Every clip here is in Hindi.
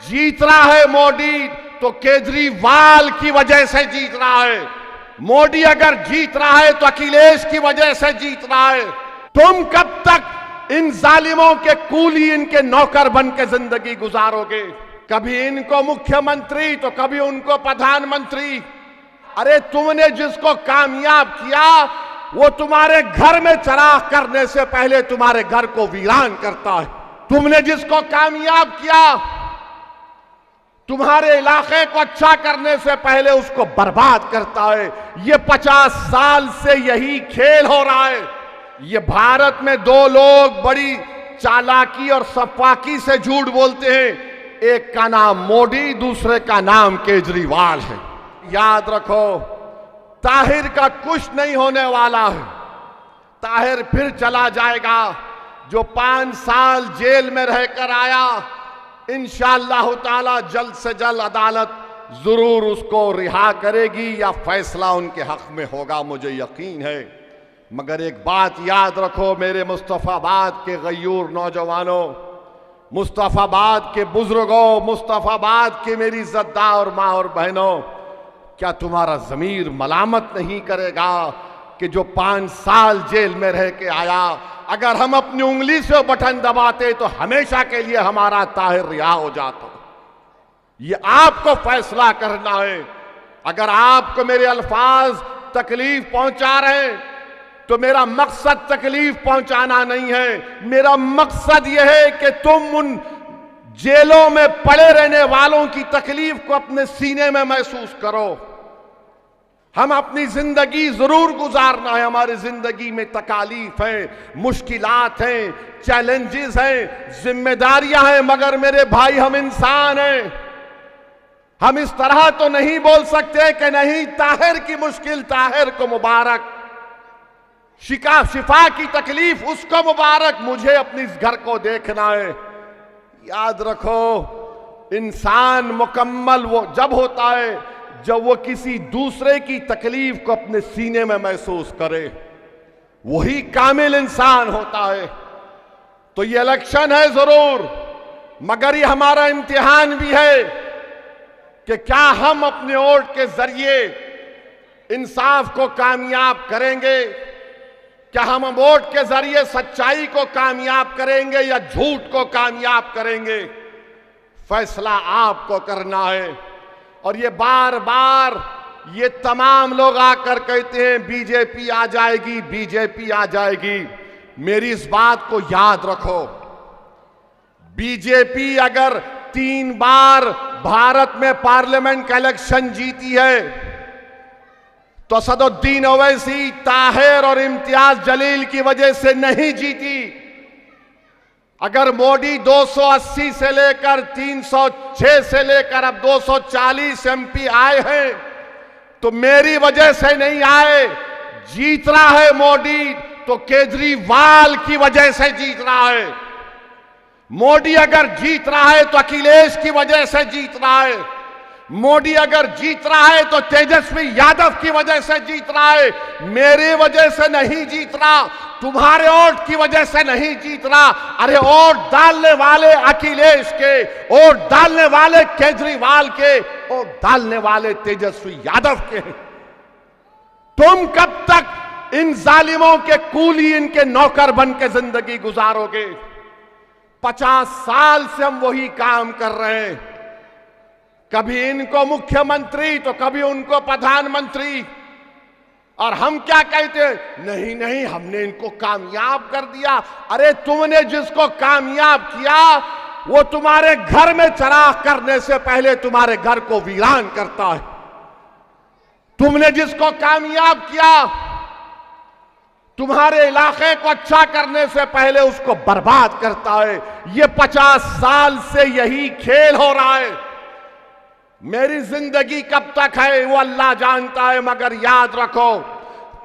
जीत रहा है मोदी तो केजरीवाल की वजह से जीत रहा है। मोदी अगर जीत रहा है तो अखिलेश की वजह से जीत रहा है। तुम कब तक इन जालिमों के कूली, इनके नौकर बन के जिंदगी गुजारोगे? कभी इनको मुख्यमंत्री तो कभी उनको प्रधानमंत्री। अरे तुमने जिसको कामयाब किया वो तुम्हारे घर में चराग करने से पहले तुम्हारे घर को वीरान करता है। तुमने जिसको कामयाब किया तुम्हारे इलाके को अच्छा करने से पहले उसको बर्बाद करता है। ये 50 साल से यही खेल हो रहा है। ये भारत में दो लोग बड़ी चालाकी और सफाकी से झूठ बोलते हैं। एक का नाम मोदी, दूसरे का नाम केजरीवाल है। याद रखो, ताहिर का कुछ नहीं होने वाला है। ताहिर फिर चला जाएगा। जो 5 साल जेल में रहकर आया, इंशाअल्लाह ताला जल्द से जल्द अदालत जरूर उसको रिहा करेगी या फैसला उनके हक में होगा, मुझे यकीन है। मगर एक बात याद रखो मेरे मुस्तफाबाद के गयूर नौजवानों, मुस्तफाबाद के बुजुर्गों, मुस्तफाबाद के मेरी इज्जतदार माँ और बहनों, क्या तुम्हारा ज़मीर मलामत नहीं करेगा कि जो 5 साल जेल में रह के आया, अगर हम अपनी उंगली से बटन दबाते तो हमेशा के लिए हमारा ताहिर रिहा हो जाता। ये आपको फैसला करना है। अगर आपको मेरे अल्फाज तकलीफ पहुंचा रहे हैं तो मेरा मकसद तकलीफ पहुंचाना नहीं है। मेरा मकसद यह है कि तुम उन जेलों में पड़े रहने वालों की तकलीफ को अपने सीने में महसूस करो। हम अपनी जिंदगी जरूर गुजारना है। हमारी जिंदगी में तकालीफ है, मुश्किलात हैं, चैलेंजेस हैं, जिम्मेदारियां हैं, मगर मेरे भाई हम इंसान हैं। हम इस तरह तो नहीं बोल सकते कि नहीं ताहिर की मुश्किल ताहिर को मुबारक, शिफा की तकलीफ उसको मुबारक, मुझे अपने इस घर को देखना है। याद रखो, इंसान मुकम्मल वो जब होता है जब वो किसी दूसरे की तकलीफ को अपने सीने में महसूस करे, वही कामिल इंसान होता है। तो ये इलेक्शन है जरूर, मगर ये हमारा इम्तिहान भी है कि क्या हम अपने वोट के जरिए इंसाफ को कामयाब करेंगे, क्या हम वोट के जरिए सच्चाई को कामयाब करेंगे या झूठ को कामयाब करेंगे। फैसला आपको करना है। और ये बार बार ये तमाम लोग आकर कहते हैं बीजेपी आ जाएगी, बीजेपी आ जाएगी। मेरी इस बात को याद रखो, बीजेपी अगर 3 बार भारत में पार्लियामेंट का इलेक्शन जीती है तो असदुद्दीन ओवैसी, ताहिर और इम्तियाज जलील की वजह से नहीं जीती। अगर मोदी 280 से लेकर 306 से लेकर अब 240 एमपी आए हैं तो मेरी वजह से नहीं आए। जीत रहा है मोदी तो केजरीवाल की वजह से जीत रहा है। मोदी अगर जीत रहा है तो अखिलेश की वजह से जीत रहा है। मोदी अगर जीत रहा है तो तेजस्वी यादव की वजह से जीत रहा है। मेरी वजह से नहीं जीत रहा, तुम्हारे वोट की वजह से नहीं जीत रहा। अरे वोट डालने वाले अखिलेश के, वोट डालने वाले केजरीवाल के, वोट डालने वाले तेजस्वी यादव के। तुम कब तक इन जालिमों के कूली, इनके नौकर बन के जिंदगी गुजारोगे? 50 साल से हम वही काम कर रहे हैं। कभी इनको मुख्यमंत्री तो कभी उनको प्रधानमंत्री। और हम क्या कहते हैं, नहीं नहीं हमने इनको कामयाब कर दिया। अरे तुमने जिसको कामयाब किया वो तुम्हारे घर में चराग करने से पहले तुम्हारे घर को वीरान करता है। तुमने जिसको कामयाब किया तुम्हारे इलाके को अच्छा करने से पहले उसको बर्बाद करता है। ये 50 साल से यही खेल हो रहा है। मेरी जिंदगी कब तक है वो अल्लाह जानता है, मगर याद रखो,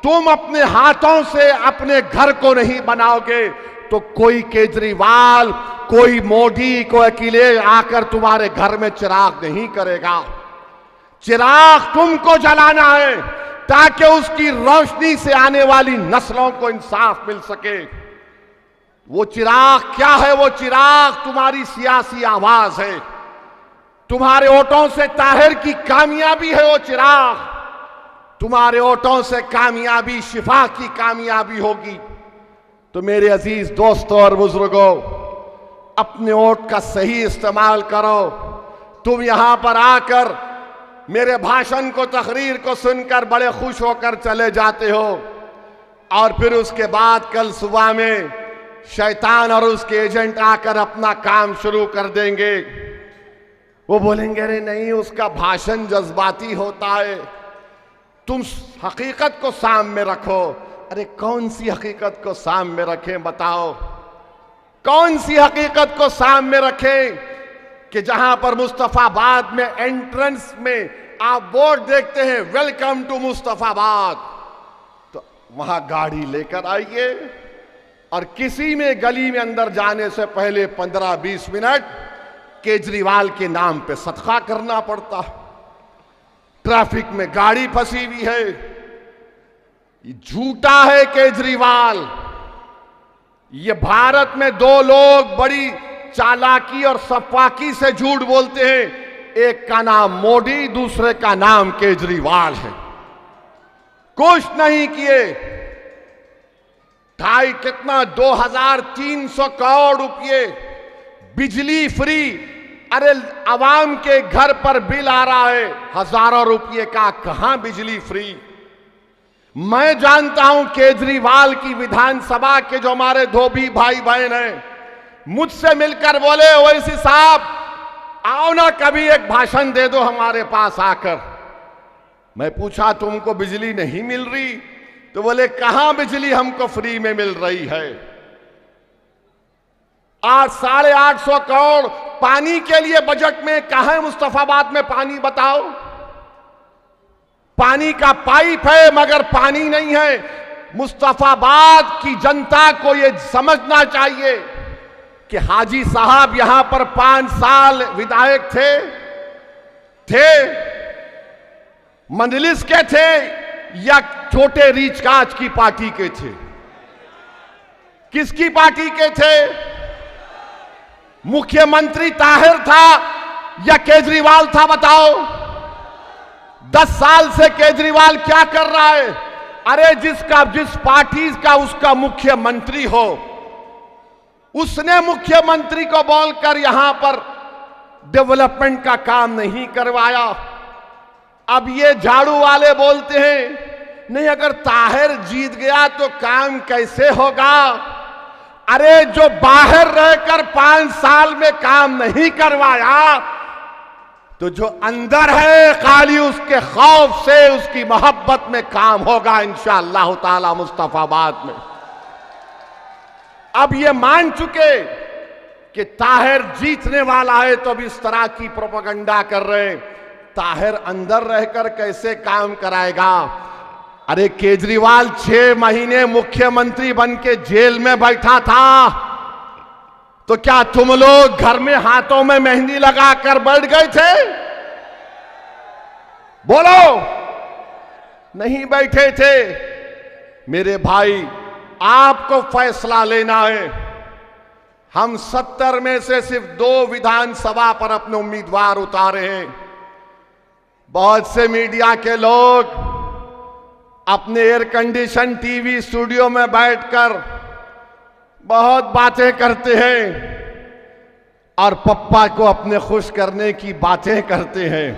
तुम अपने हाथों से अपने घर को नहीं बनाओगे तो कोई केजरीवाल, कोई मोदी, कोई अखिलेश आकर तुम्हारे घर में चिराग नहीं करेगा। चिराग तुमको जलाना है ताकि उसकी रोशनी से आने वाली नस्लों को इंसाफ मिल सके। वो चिराग क्या है? वो चिराग तुम्हारी सियासी आवाज है। तुम्हारे वोटों से ताहिर की कामयाबी है वो चिराग, तुम्हारे वोटों से कामयाबी शिफा की कामयाबी होगी। तो मेरे अजीज दोस्तों और बुजुर्गों, अपने वोट का सही इस्तेमाल करो। तुम यहां पर आकर मेरे भाषण को, तकरीर को सुनकर बड़े खुश होकर चले जाते हो और फिर उसके बाद कल सुबह में शैतान और उसके एजेंट आकर अपना काम शुरू कर देंगे। वो बोलेंगे अरे नहीं, उसका भाषण जज्बाती होता है, तुम हकीकत को सामने रखो। अरे कौन सी हकीकत को सामने रखें बताओ, कौन सी हकीकत को सामने रखें कि जहां पर मुस्तफाबाद में एंट्रेंस में आप बोर्ड देखते हैं वेलकम टू मुस्तफाबाद, तो वहां गाड़ी लेकर आइए और किसी में गली में अंदर जाने से पहले 15-20 मिनट केजरीवाल के नाम पे सदका करना पड़ता। ट्रैफिक में गाड़ी फंसी हुई है, ये झूठा है केजरीवाल। ये भारत में दो लोग बड़ी चालाकी और सफाकी से झूठ बोलते हैं, एक का नाम मोदी, दूसरे का नाम केजरीवाल है। कुछ नहीं किए, कितना 2300 करोड़ रुपये बिजली फ्री। अरे आवाम के घर पर बिल आ रहा है हजारों रुपये का, कहां बिजली फ्री। मैं जानता हूं केजरीवाल की विधानसभा के जो हमारे धोबी भाई बहन हैं, मुझसे मिलकर बोले ओवैसी साहब आओ ना कभी एक भाषण दे दो हमारे पास आकर। मैं पूछा तुमको बिजली नहीं मिल रही? तो बोले कहां बिजली हमको फ्री में मिल रही है। 800-850 करोड़ पानी के लिए बजट में, कहां है मुस्तफाबाद में पानी बताओ? पानी का पाइप है मगर पानी नहीं है। मुस्तफाबाद की जनता को यह समझना चाहिए कि हाजी साहब यहां पर 5 साल विधायक थे मंजलिस के थे या छोटे रीच काच की पार्टी के थे? किसकी पार्टी के थे? मुख्यमंत्री ताहिर था या केजरीवाल था बताओ? 10 साल से केजरीवाल क्या कर रहा है? अरे जिस पार्टी का उसका मुख्यमंत्री हो, उसने मुख्यमंत्री को बोलकर यहां पर डेवलपमेंट का काम नहीं करवाया। अब ये झाड़ू वाले बोलते हैं नहीं, अगर ताहिर जीत गया तो काम कैसे होगा? अरे जो बाहर रहकर 5 साल में काम नहीं करवाया, तो जो अंदर है खाली उसके खौफ से, उसकी मोहब्बत में काम होगा इंशाअल्लाह ताला मुस्तफाबाद में। अब ये मान चुके कि ताहिर जीतने वाला है, तो अब इस तरह की प्रोपेगेंडा कर रहे हैं ताहिर अंदर रहकर कैसे काम कराएगा। अरे केजरीवाल 6 महीने मुख्यमंत्री बन के जेल में बैठा था, तो क्या तुम लोग घर में हाथों में मेहंदी लगाकर बैठ गए थे? बोलो, नहीं बैठे थे। मेरे भाई, आपको फैसला लेना है। हम 70 में से सिर्फ 2 विधानसभा पर अपने उम्मीदवार उतारे हैं। बहुत से मीडिया के लोग अपने एयर कंडीशन टीवी स्टूडियो में बैठकर बहुत बातें करते हैं और पप्पा को अपने खुश करने की बातें करते हैं।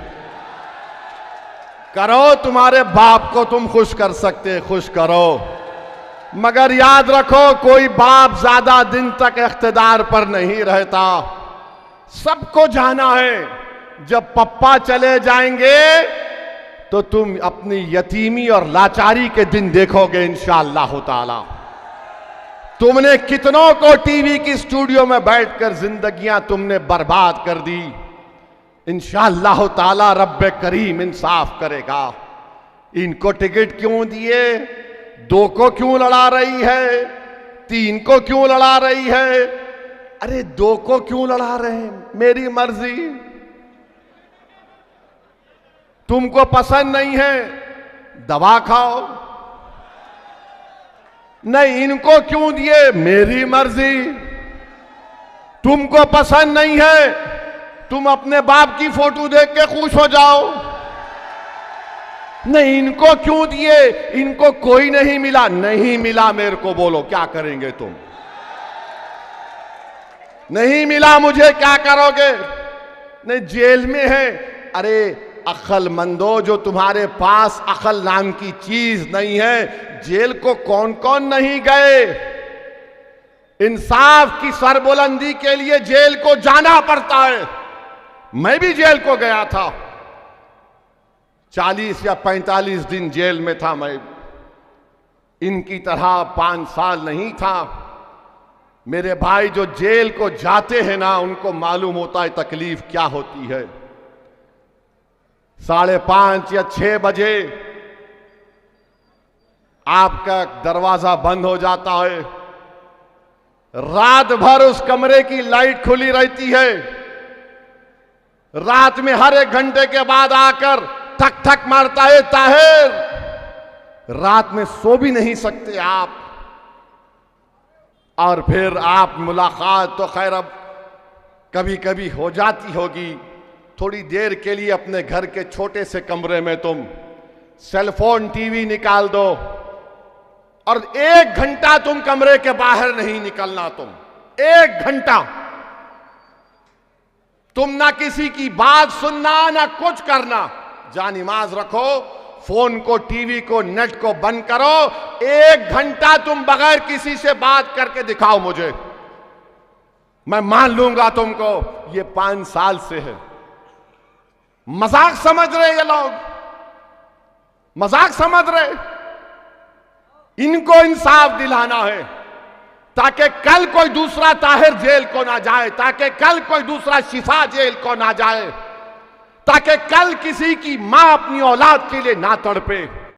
करो, तुम्हारे बाप को तुम खुश कर सकते, खुश करो, मगर याद रखो कोई बाप ज्यादा दिन तक इख्तिदार पर नहीं रहता। सबको जाना है, जब पप्पा चले जाएंगे तो तुम अपनी यतीमी और लाचारी के दिन देखोगे इंशाअल्लाह ताला। तुमने कितनों को टीवी की स्टूडियो में बैठकर जिंदगियां तुमने बर्बाद कर दी। इंशाअल्लाह ताला रब्बे करीम इंसाफ करेगा। इनको टिकट क्यों दिए? 2 को क्यों लड़ा रही है? 3 को क्यों लड़ा रही है? अरे 2 को क्यों लड़ा रहे हैं? मेरी मर्जी। तुमको पसंद नहीं है, दवा खाओ। नहीं, इनको क्यों दिए? मेरी मर्जी। तुमको पसंद नहीं है, तुम अपने बाप की फोटो देख के खुश हो जाओ। नहीं, इनको क्यों दिए, इनको कोई नहीं मिला। नहीं मिला मेरे को, बोलो क्या करेंगे तुम? नहीं मिला मुझे, क्या करोगे? नहीं, जेल में है। अरे अक्लमंदो, जो तुम्हारे पास अक्ल नाम की चीज नहीं है, जेल को कौन कौन नहीं गए? इंसाफ की सरबुलंदी के लिए जेल को जाना पड़ता है। मैं भी जेल को गया था, 40 या 45 दिन जेल में था मैं। इनकी तरह 5 साल नहीं था। मेरे भाई जो जेल को जाते हैं ना, उनको मालूम होता है तकलीफ क्या होती है। 5:30 या 6 बजे आपका दरवाजा बंद हो जाता है। रात भर उस कमरे की लाइट खुली रहती है। रात में हर 1 घंटे के बाद आकर ठक ठक मारता है, ताहिर। रात में सो भी नहीं सकते आप। और फिर आप मुलाकात तो खैर अब कभी कभी हो जाती होगी। थोड़ी देर के लिए अपने घर के छोटे से कमरे में तुम सेलफोन टीवी निकाल दो और 1 घंटा तुम कमरे के बाहर नहीं निकलना। तुम 1 घंटा तुम ना किसी की बात सुनना, ना कुछ करना। जा नमाज रखो, फोन को, टीवी को, नेट को बंद करो। 1 घंटा तुम बगैर किसी से बात करके दिखाओ मुझे, मैं मान लूंगा तुमको। ये 5 साल से है। मजाक समझ रहे ये लोग, मजाक समझ रहे। इनको इंसाफ दिलाना है ताकि कल कोई दूसरा ताहिर जेल को ना जाए, ताकि कल कोई दूसरा शिफा जेल को ना जाए, ताकि कल किसी की मां अपनी औलाद के लिए ना तड़पे।